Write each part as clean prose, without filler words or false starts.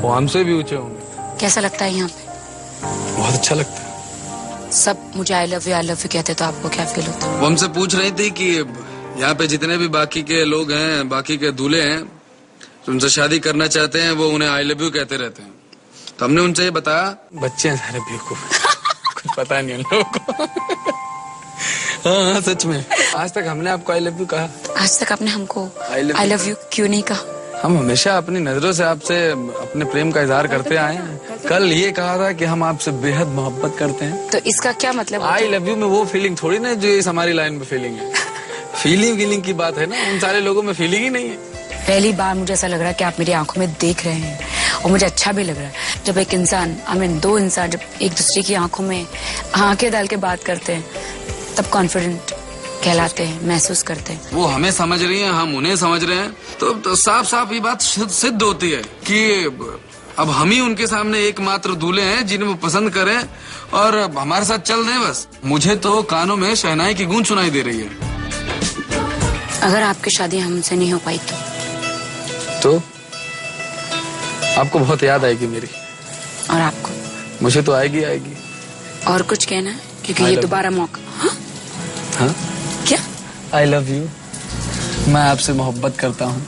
वो हमसे भी ऊंचे होंगे। कैसा लगता है यहाँ पे? बहुत अच्छा लगता है। सब मुझे आई लव यू कहते तो आपको क्या फील होता? वो हमसे पूछ रही थी कि यहाँ पे जितने भी बाकी के लोग हैं, बाकी के दूल्हे हैं, तो उनसे शादी करना चाहते हैं, वो उन्हें आई लव यू कहते रहते हैं। तो हमने उनसे ये बताया, बच्चे हैं सारे बेवकूफ, कुछ पता नहीं उन लोगों को। हाँ सच में, आज तक हमने आपको आई लव यू कहा? आज तक आपने हमको आई लव यू क्यों नहीं कहा? हम हमेशा अपनी नजरों से आपसे अपने प्रेम का इजहार करते आए हैं। कल ये कहा था कि हम आपसे बेहद मोहब्बत करते हैं। तो इसका क्या मतलब? आई लव यू में वो फीलिंग थोड़ी ना जो इस हमारी लाइन में फीलिंग है। फीलिंग की बात है ना, उन सारे लोगों में फीलिंग ही नहीं है। पहली बार मुझे ऐसा लग रहा है कि आप मेरी आंखों में देख रहे हैं और मुझे अच्छा भी लग रहा है। जब एक इंसान, दो इंसान जब एक दूसरे की आंखों में आंखें डाल के बात करते हैं, तब कॉन्फिडेंट कहलाते हैं, महसूस करते हैं। वो हमें समझ रही हैं, हम उन्हें समझ रहे हैं, तो साफ साफ ये बात सिद्ध होती है कि अब हम ही उनके सामने एकमात्र दूल्हे हैं जिन्हें वो पसंद करें और हमारे साथ चल रहे हैं। बस मुझे तो कानों में शहनाई की गूंज सुनाई दे रही है। अगर आपकी शादी हमसे नहीं हो पाई तो आपको बहुत याद आएगी मेरी। और आपको? मुझे तो आएगी। और कुछ कहना है? क्योंकि ये दोबारा मौका। हाँ? क्या? I love you. मैं आपसे मोहब्बत करता हूँ।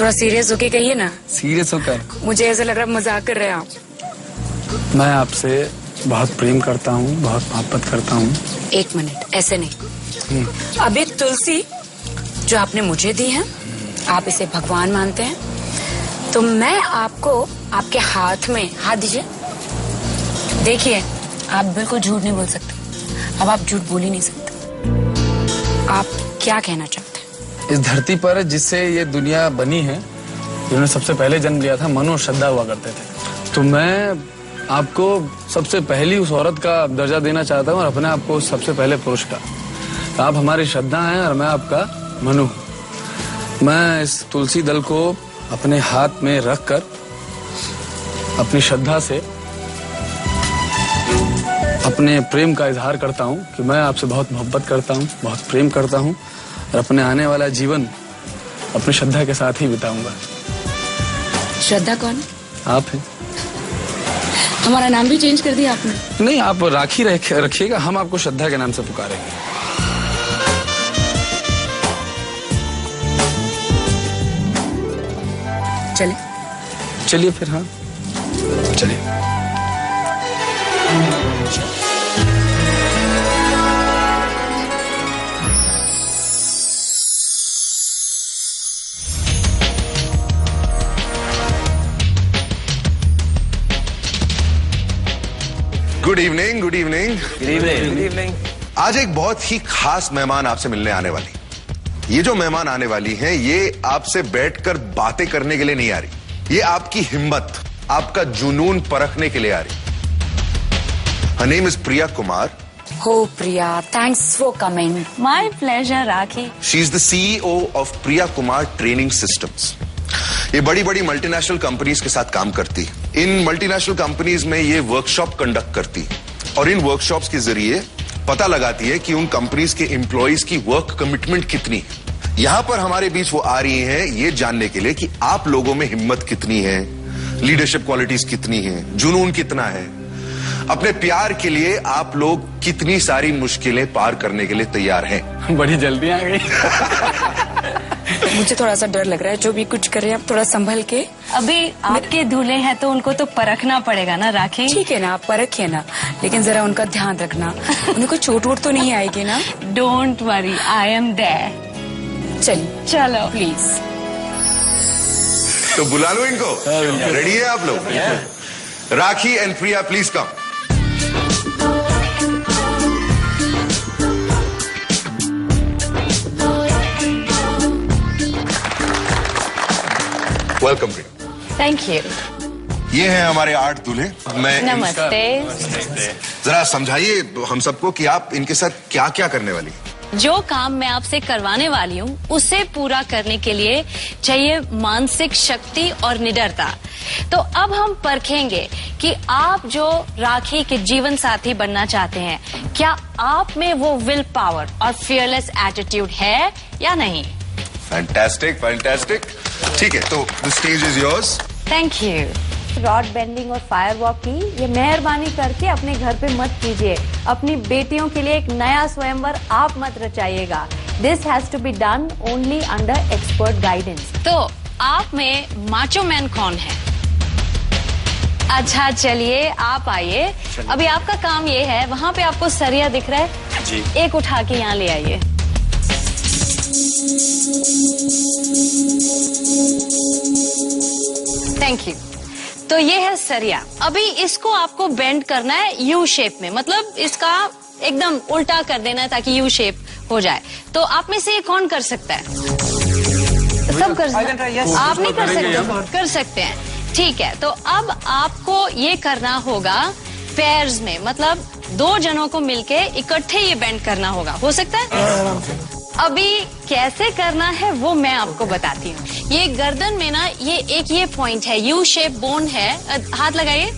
थोड़ा सीरियस होके कहिए ना। सीरियस होकर? मुझे ऐसा लग रहा है मजाक कर रहे हैं आप। मैं आपसे बहुत प्रेम करता हूँ, बहुत मोहब्बत करता हूँ। एक मिनट, ऐसे नहीं। अब एक तुलसी जो आपने मुझे दी है, आप इसे भगवान मानते हैं, तो मैं आपको आपके हाथ में हाथ दीजिए। देखिए, आप बिल्कुल झूठ नहीं बोल सकते। अब आप झूठ बोल ही नहीं सकते। आप क्या कहना चाहते हैं? इस धरती पर जिससे ये दुनिया बनी है, जिन्होंने सबसे पहले जन्म लिया था, मनु और श्रद्धा हुआ करते थे। तो मैं आपको सबसे पहली उस औरत का दर्जा देना चाहता हूँ और अपने आप को सबसे पहले पुरुष का। आप हमारी श्रद्धा हैं और मैं आपका मनु। मैं इस तुलसी दल को अपने हाथ में रखकर अपनी श्रद्धा से अपने प्रेम का इजहार करता हूँ कि मैं आपसे बहुत मोहब्बत करता हूँ, बहुत प्रेम करता हूँ और अपने आने वाला जीवन अपनी श्रद्धा के साथ ही बिताऊंगा। श्रद्धा कौन? आप हैं। हमारा नाम भी चेंज कर दिया आपने? नहीं, आप राखी रखिएगा, हम आपको श्रद्धा के नाम से पुकारेंगे। चलिए फिर। हाँ चलिए। Good evening. Good evening. Good evening. आज एक बहुत ही खास मेहमान आपसे मिलने आने वाली। ये जो मेहमान आने वाली हैं, ये आपसे बैठकर बातें करने के लिए नहीं आ रही। ये आपकी हिम्मत, आपका जुनून परखने के लिए आ रही। Her name is Priya Kumar. Oh Priya, thanks for coming. My pleasure, Rakhi. She is the CEO of Priya Kumar Training Systems. ये बड़ी बड़ी मल्टीनेशनल कंपनीज के साथ काम करती है। इन मल्टीनेशनल कंपनीज में ये वर्कशॉप कंडक्ट करती है और इन वर्कशॉप्स के जरिए पता लगाती है कि उन कंपनीज के एम्प्लॉइज की वर्क कमिटमेंट कितनी है। यहां पर हमारे बीच वो आ रही हैं ये जानने के लिए कि आप लोगों में हिम्मत कितनी है, लीडरशिप क्वालिटीज कितनी है, जुनून कितना है, अपने प्यार के लिए आप लोग कितनी सारी मुश्किलें पार करने के लिए तैयार हैं। बड़ी जल्दी आ गई। मुझे थोड़ा सा डर लग रहा है। जो भी कुछ कर रहे हैं आप थोड़ा संभल के। अभी आपके दूल्हे हैं तो उनको तो परखना पड़ेगा ना राखी। ठीक है ना, आप परखिए ना, लेकिन जरा उनका ध्यान रखना, उन्हें कोई चोट वोट तो नहीं आएगी ना? Don't worry, I am there. चलिए चलो प्लीज। तो बुला लो इनको। रेडी है आप लोग? Rakhi and Priya please come. Welcome Priya. Thank you. ये हैं हमारे 8 दूल्हे। मैं नमस्ते। जरा समझाइए हम सबको कि आप इनके साथ क्या क्या करने वाली हैं। जो काम मैं आपसे करवाने वाली हूँ उसे पूरा करने के लिए चाहिए मानसिक शक्ति और निडरता। तो अब हम परखेंगे कि आप जो राखी के जीवन साथी बनना चाहते हैं, क्या आप में वो विल पावर और फियरलेस एटीट्यूड है या नहीं? Fantastic fantastic. ठीक है, तो the stage is yours. Thank you. Rod bending और फायर वॉक की ये मेहरबानी करके अपने घर पे मत कीजिए। अपनी बेटियों के लिए एक नया स्वयंवर आप मत रचाइएगा। This has to be done only under expert guidance. तो आप में माचो मैन कौन है? अच्छा चलिए आप आइए। अभी आपका काम ये है, वहां पे आपको सरिया दिख रहा है जी, एक उठा के यहाँ ले आइए। Thank you. तो ये है सरिया। अभी इसको आपको बेंड करना है यू शेप में, मतलब इसका एकदम उल्टा कर देना है ताकि यू शेप हो जाए। तो आप में से ये कौन कर सकता है? सब कर सकते हैं। आप नहीं कर सकते? कर सकते हैं। ठीक है, तो अब आपको ये करना होगा पेयर्स में, मतलब दो जनों को मिलके इकट्ठे ये बेंड करना होगा। हो सकता है? अभी कैसे करना है वो मैं आपको बताती हूँ। ये गर्दन में ना ये पॉइंट है, यू शेप बोन है, हाथ लगाइए।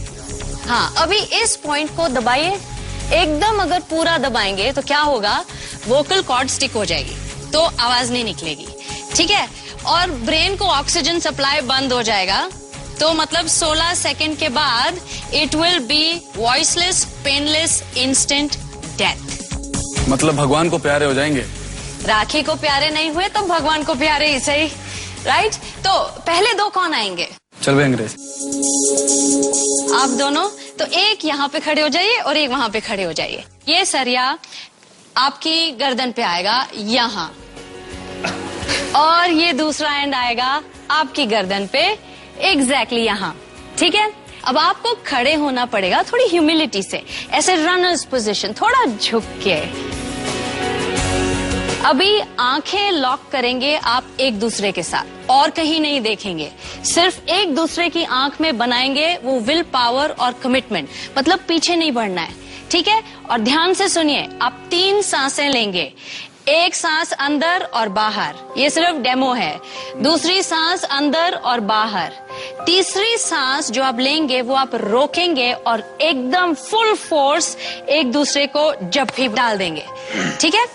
हाँ, अभी इस पॉइंट को दबाइए एकदम। अगर पूरा दबाएंगे तो क्या होगा, वोकल कॉर्ड स्टिक हो जाएगी, तो आवाज नहीं निकलेगी। ठीक है, और ब्रेन को ऑक्सीजन सप्लाई बंद हो जाएगा। तो मतलब 16 सेकंड के बाद it will be voiceless, painless, instant death. मतलब भगवान को प्यारे हो जाएंगे। राखी को प्यारे नहीं हुए तो भगवान को प्यारे ही सही, राइट? तो पहले दो कौन आएंगे? चल भाई अंग्रेज। आप दोनों, तो एक यहाँ पे खड़े हो जाइए और एक वहां पे खड़े हो जाइए। ये सरिया आपकी गर्दन पे आएगा यहाँ, और ये दूसरा एंड आएगा आपकी गर्दन पे एग्जैक्टली यहाँ। ठीक है, अब आपको खड़े होना पड़ेगा थोड़ी ह्यूमिलिटी से, ऐसे रनर्स पोजीशन, थोड़ा झुक के। अभी आंखें लॉक करेंगे आप एक दूसरे के साथ, और कहीं नहीं देखेंगे, सिर्फ एक दूसरे की आंख में बनाएंगे वो विल पावर और कमिटमेंट, मतलब पीछे नहीं बढ़ना है। ठीक है, और ध्यान से सुनिए, आप 3 सांसें लेंगे। एक सांस अंदर और बाहर, ये सिर्फ डेमो है। दूसरी सांस अंदर और बाहर। तीसरी सांस जो आप लेंगे वो आप रोकेंगे और एकदम फुल फोर्स एक दूसरे को जप्फी डाल देंगे। ठीक है,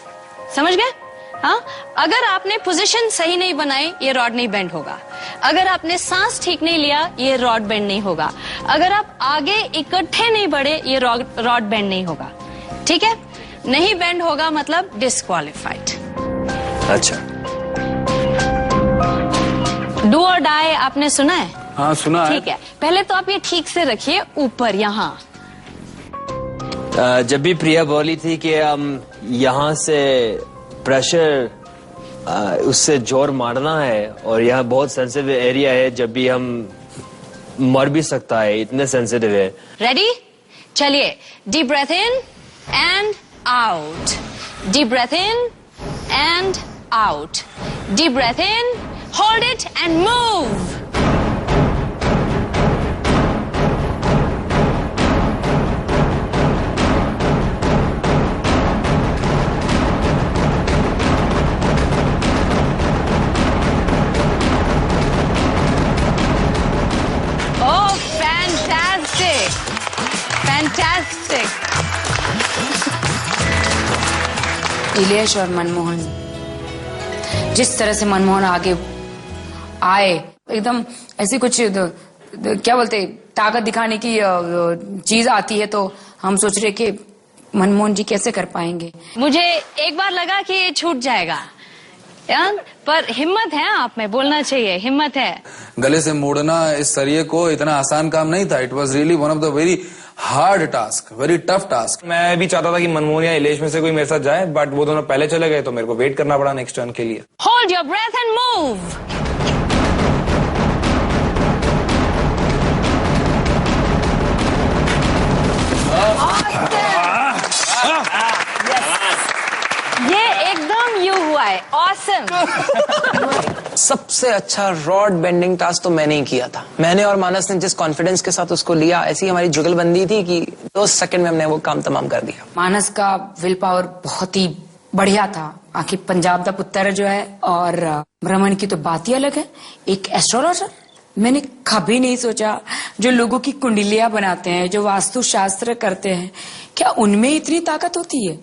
समझ गए? हाँ, अगर आपने पोजीशन सही नहीं बनाई ये रॉड नहीं बेंड होगा। अगर आपने सांस ठीक नहीं लिया ये रॉड बेंड नहीं होगा। अगर आप आगे इकट्ठे नहीं बढ़े ये रॉड बेंड नहीं होगा। ठीक है, नहीं बेंड होगा मतलब डिस्क्वालिफाइड। अच्छा, डू और डाई आपने सुना है? हाँ सुना है। ठीक है, पहले तो आप ये ठीक से रखिए ऊपर यहाँ। जब भी प्रिया बोली थी कि हम यहाँ से प्रेशर उससे जोर मारना है, और यहाँ बहुत सेंसिटिव एरिया है, जब भी हम मर भी सकता है, इतने सेंसिटिव है। रेडी? चलिए, deep breath in and out, deep breath in and out, deep breath in, hold it and move. Ilesh और मनमोहन, जिस तरह से मनमोहन आगे आए, एकदम ऐसी कुछ क्या बोलते ताकत दिखाने की चीज आती है, तो हम सोच रहे कि मनमोहन जी कैसे कर पाएंगे। मुझे एक बार लगा कि ये छूट जाएगा, पर हिम्मत है आप में, बोलना चाहिए, हिम्मत है। गले से मोड़ना इस सरिये को इतना आसान काम नहीं था। It was really one of the very hard task, very tough task. मैं भी चाहता था कि मनमोहन या इलेश में से कोई मेरे साथ जाए, बट वो दोनों पहले चले गए तो मेरे को वेट करना पड़ा नेक्स्ट टर्न के लिए। Hold your breath and move. ये एकदम यू हुआ है, ऑसम। सबसे अच्छा रॉड बेंडिंग टास्क तो मैंने ही किया था। मैंने और मानस ने जिस कॉन्फिडेंस के साथ उसको लिया, ऐसी हमारी जुगलबंदी थी कि 2 सेकंड में हमने वो काम तमाम कर दिया। मानस का विल पावर बहुत ही बढ़िया था। आखिर पंजाब का पुत्र जो है, और रमन की तो बात ही अलग है, एक एस्ट्रोलॉजर। मैंने कभी नहीं सोचा जो लोगों की कुंडलियां बनाते हैं, जो वास्तु शास्त्र करते हैं, क्या उनमें इतनी ताकत होती है।